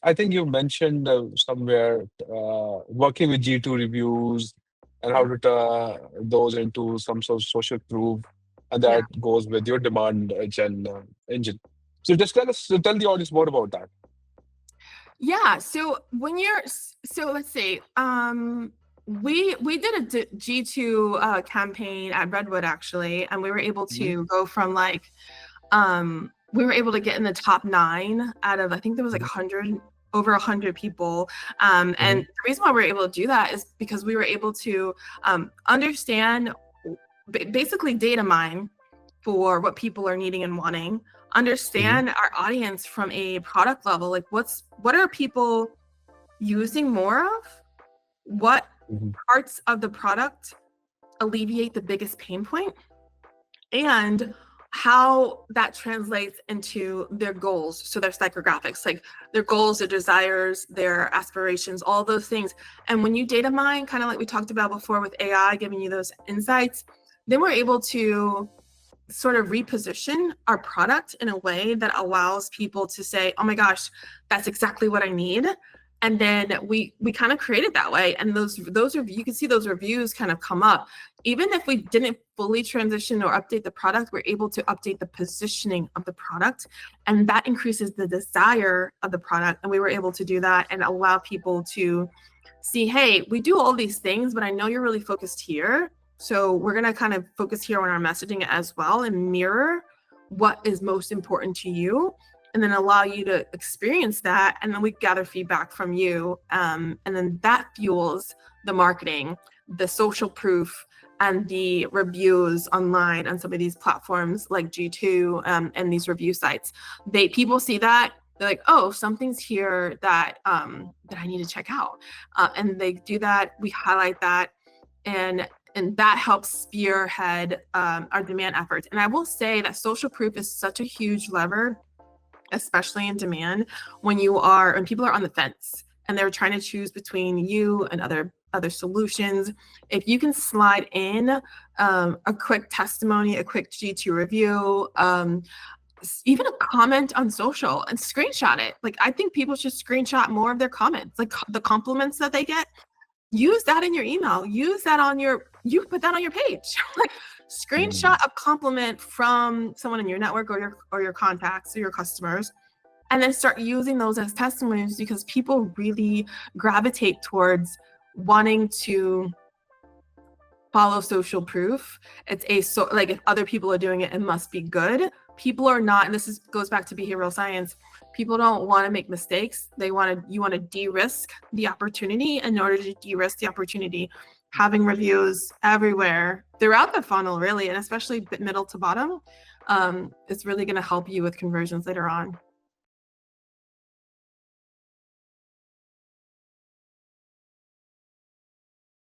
I think you mentioned somewhere working with G2 reviews and how Yeah. to turn those into some sort of social proof, and Yeah. that goes with your demand gen engine. So just tell the audience more about that. Yeah. So when so let's see, we did a G2 campaign at Redwood actually, and we were able Mhm, to go from like, we were able to get in the top 9 out of, I think there was like mhm, 100, over 100 people. And mhm, the reason why we were able to do that is because we were able to understand, basically data mine for what people are needing and wanting, mhm, understand our audience from a product level, like what are people using more of, what mhm, parts of the product alleviate the biggest pain point, and how that translates into their goals. So their psychographics, like their goals, their desires, their aspirations, all those things. And when you data mine, kind of like we talked about before with AI giving you those insights, then we're able to sort of reposition our product in a way that allows people to say, oh my gosh, that's exactly what I need. And then we kind of create it that way. And those you can see those reviews kind of come up. Even if we didn't fully transition or update the product, we're able to update the positioning of the product. And that increases the desire of the product. And we were able to do that and allow people to see, hey, we do all these things, but I know you're really focused here. So we're going to kind of focus here on our messaging as well and mirror what is most important to you, and then allow you to experience that. And then we gather feedback from you. And then that fuels the marketing, the social proof, and the reviews online on some of these platforms like G2 and these review sites. People see that, they're like, oh, something's here that that I need to check out, and they do that. We highlight that, and that helps spearhead our demand efforts. And I will say that social proof is such a huge lever, especially in demand, when people are on the fence and they're trying to choose between you and other solutions. If you can slide in a quick testimony, a quick G2 review, even a comment on social, and screenshot it. Like, I think people should screenshot more of their comments, like the compliments that they get. Use that in your email. Use that you put that on your page. Like, screenshot mhm. a compliment from someone in your network or your contacts or your customers, and then start using those as testimonies, because people really gravitate towards wanting to follow social proof. Like, if other people are doing it, it must be good. People are not, and goes back to behavioral science. People don't want to make mistakes. You want to de-risk the opportunity. In order to de-risk the opportunity, having reviews everywhere throughout the funnel, really, and especially middle to bottom, is really going to help you with conversions later on.